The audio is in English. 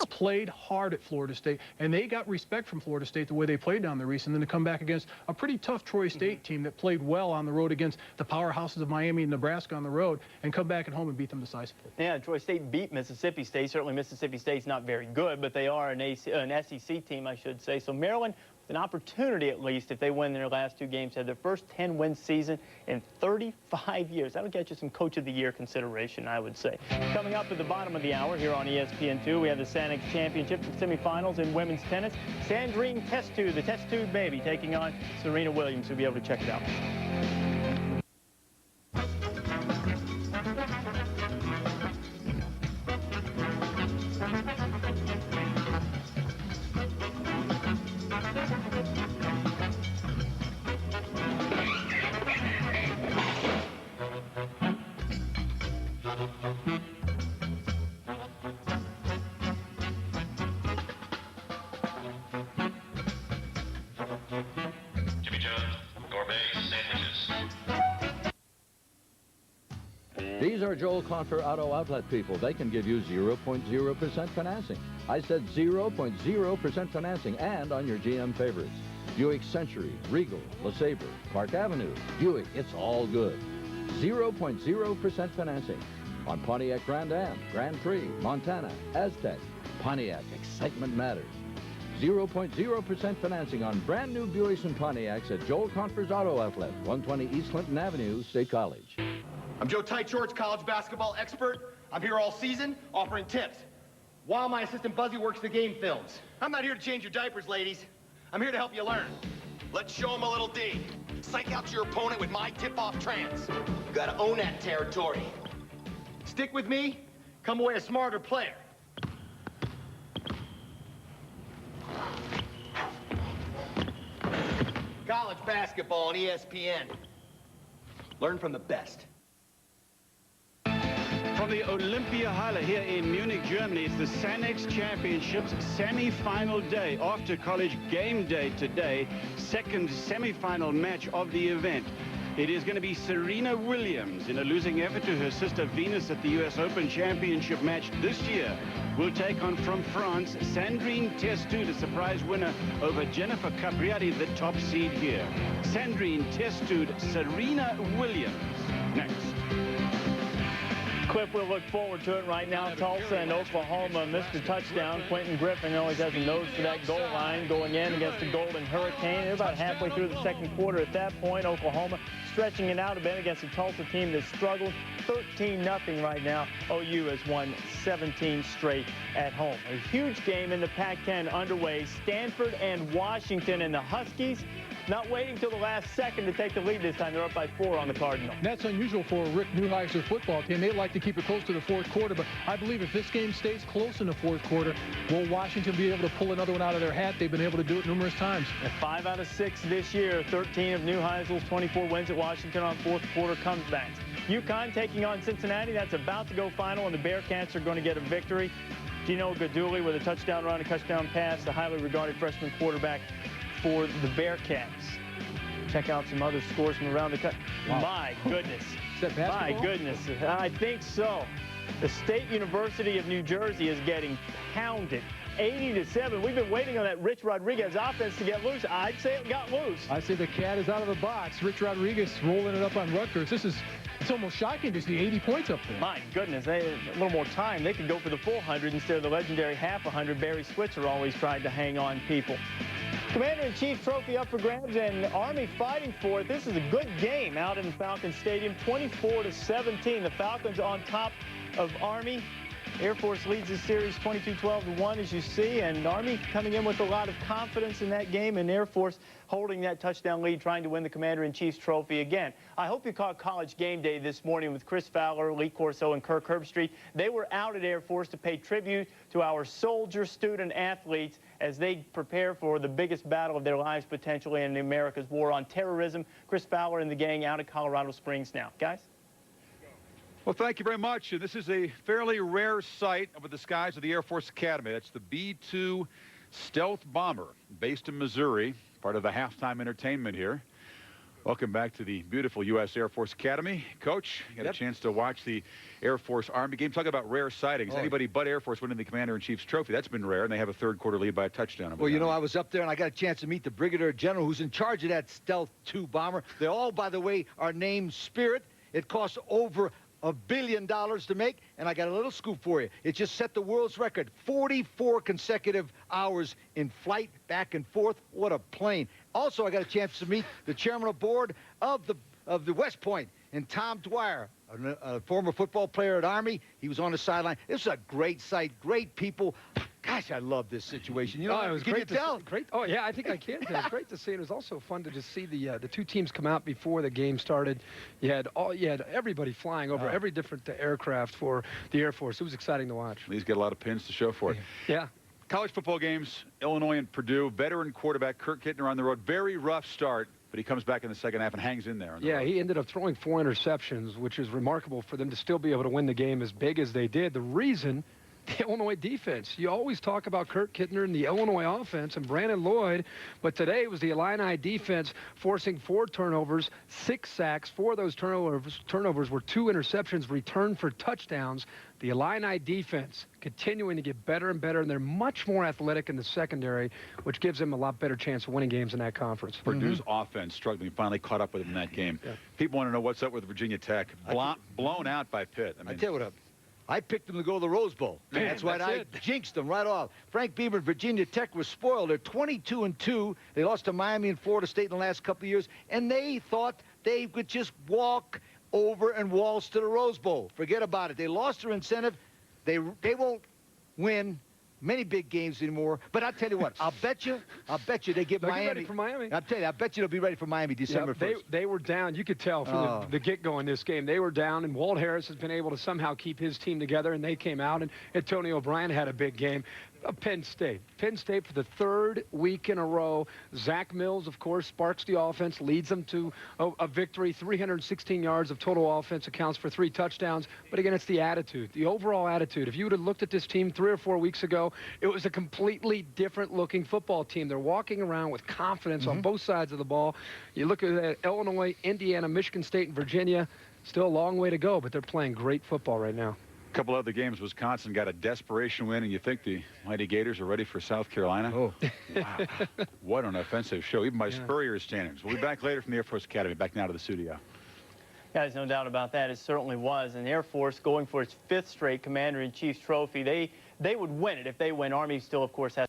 played hard at Florida State, and they got respect from Florida State the way they played down there recently, and then to come back against a pretty tough Troy State team that played well on the road against the powerhouses of Miami and Nebraska on the road, and come back at home and beat them decisively. Yeah, Troy State beat Mississippi State. Certainly Mississippi State's not very good, but they are an SEC team, I should say. So Maryland, an opportunity at least, if they win their last 2 games, have their first 10-win season in 35 years. That'll get you some Coach of the Year consideration, I would say. Coming up at the bottom of the hour here on ESPN2, we have the Sanex Championship semifinals in women's tennis. Sandrine Testu, the test tube baby, taking on Serena Williams. You'll be able to check it out. These are Joel Confer Auto Outlet people. They can give you 0.0% financing. I said 0.0% financing, and on your GM favorites. Buick Century, Regal, LeSabre, Park Avenue, Buick, it's all good. 0.0% financing on Pontiac Grand Am, Grand Prix, Montana, Aztec. Pontiac, excitement matters. 0.0% financing on brand new Buicks and Pontiacs at Joel Confer's Auto Outlet, 120 East Clinton Avenue, State College. I'm Joe Tight Shorts, college basketball expert. I'm here all season offering tips, while my assistant Buzzy works the game films. I'm not here to change your diapers, ladies. I'm here to help you learn. Let's show them a little D. Psych out your opponent with my tip-off trance. You gotta own that territory. Stick with me, come away a smarter player. College basketball on ESPN. Learn from the best. From the Olympia Halle here in Munich, Germany, it's the Sanex Championships semi-final day. After College Game Day today, second semi-final match of the event. It is going to be Serena Williams in a losing effort to her sister Venus at the US Open Championship match this year. Will take on from France, Sandrine Testu, the surprise winner over Jennifer Capriati, the top seed here. Sandrine Testu, Serena Williams. Next. Cliff, we'll look forward to it right now. Tulsa and Oklahoma, Mr. Touchdown. Quentin Griffin always has a nose for that goal line going in against the Golden Hurricane. They're about halfway through the second quarter at that point. Oklahoma stretching it out a bit against a Tulsa team that struggled. 13-0 right now. OU has won 17 straight at home. A huge game in the Pac-10 underway. Stanford and Washington, and the Huskies not waiting till the last second to take the lead this time. They're up by 4 on the Cardinal. That's unusual for Rick Neuheiser's football team. They like to keep it close to the fourth quarter, but I believe if this game stays close in the fourth quarter, will Washington be able to pull another one out of their hat? They've been able to do it numerous times. 5 out of 6 this year. 13 of Neuheisel's 24 wins at Washington on fourth quarter comebacks. UConn taking on Cincinnati. That's about to go final, and the Bearcats are going to get a victory. Gino Gaduli with a touchdown run, a touchdown pass, the highly regarded freshman quarterback for the Bearcats. Check out some other scores from around the country. Wow. My goodness. Is that basketball? My goodness. I think so. The State University of New Jersey is getting pounded. 80-7. We've been waiting on that Rich Rodriguez offense to get loose. I'd say it got loose. I say the cat is out of the box. Rich Rodriguez rolling it up on Rutgers. It's almost shocking to see 80 points up there. My goodness, they had a little more time. They could go for the full 100 instead of the legendary half 100. Barry Switzer always tried to hang on people. Commander-in-Chief trophy up for grabs, and Army fighting for it. This is a good game out in Falcon Stadium, 24-17. The Falcons on top of Army. Air Force leads this series 22-12-1, as you see, and Army coming in with a lot of confidence in that game, and Air Force holding that touchdown lead, trying to win the Commander-in-Chief's trophy again. I hope you caught College Game Day this morning with Chris Fowler, Lee Corso, and Kirk Herbstreit. They were out at Air Force to pay tribute to our soldier student athletes as they prepare for the biggest battle of their lives potentially in America's war on terrorism. Chris Fowler and the gang out at Colorado Springs now. Guys? Well, thank you very much. This is a fairly rare sight over the skies of the Air Force Academy. It's the B-2 stealth bomber based in Missouri, part of the halftime entertainment here. Welcome back to the beautiful U.S. Air Force Academy. Coach, you got a chance to watch the Air Force Army game. Talk about rare sightings. Anybody but Air Force winning the Commander-in-Chief's trophy. That's been rare, and they have a third-quarter lead by a touchdown. Well, you know, I was up there, and I got a chance to meet the Brigadier General who's in charge of that Stealth 2 bomber. They all, by the way, are named Spirit. It costs over $1 billion to make, and I got a little scoop for you. It just set the world's record. 44 consecutive hours in flight, back and forth. What a plane. Also, I got a chance to meet the chairman of board of the West Point, and Tom Dwyer, a former football player at Army. He was on the sideline. This is a great sight, great people. Gosh, I love this situation. You know, it was can great you tell? Great. Oh, yeah, I think I can. It was great to see. It was also fun to just see the two teams come out before the game started. You had everybody flying over every different aircraft for the Air Force. It was exciting to watch. He's got a lot of pins to show for it. Yeah. College football games, Illinois and Purdue. Veteran quarterback Kurt Kittner on the road. Very rough start, but he comes back in the second half and hangs in there. Yeah, he ended up throwing 4 interceptions, which is remarkable for them to still be able to win the game as big as they did. The reason, the Illinois defense. You always talk about Kurt Kittner and the Illinois offense and Brandon Lloyd, but today it was the Illini defense forcing 4 turnovers, 6 sacks. 4 of those turnovers were 2 interceptions returned for touchdowns. The Illini defense continuing to get better and better, and they're much more athletic in the secondary, which gives them a lot better chance of winning games in that conference. Purdue's offense struggling, finally caught up with them in that game. Yeah. People want to know what's up with Virginia Tech. Blown out by Pitt. I tell you what up. I picked them to go to the Rose Bowl. Man, that's why I jinxed them right off. Frank Beamer and Virginia Tech was spoiled. They're 22-2. They lost to Miami and Florida State in the last couple of years, and they thought they could just walk over and waltz to the Rose Bowl. Forget about it. They lost their incentive. They won't win many big games anymore. But I'll tell you what, I'll bet you they get They'll Miami. get ready for Miami. I'll tell you, I bet you they'll be ready for Miami December 1st. They were down. You could tell from the get-go in this game. They were down, and Walt Harris has been able to somehow keep his team together, and they came out, and Tony O'Brien had a big game. Penn State for the 3rd week in a row. Zach Mills, of course, sparks the offense, leads them to a victory. 316 yards of total offense, accounts for 3 touchdowns. But again, it's the attitude, the overall attitude. If you would have looked at this team 3 or 4 weeks ago, it was a completely different-looking football team. They're walking around with confidence on both sides of the ball. You look at Illinois, Indiana, Michigan State, and Virginia. Still a long way to go, but they're playing great football right now. A couple other games, Wisconsin got a desperation win, and you think the Mighty Gators are ready for South Carolina? Oh. Wow. What an offensive show, even by Spurrier's standards. We'll be back later from the Air Force Academy. Back now to the studio. Guys, no doubt about that. It certainly was. And the Air Force going for its 5th straight Commander-in-Chief's trophy. They would win it if they win. Army still, of course, has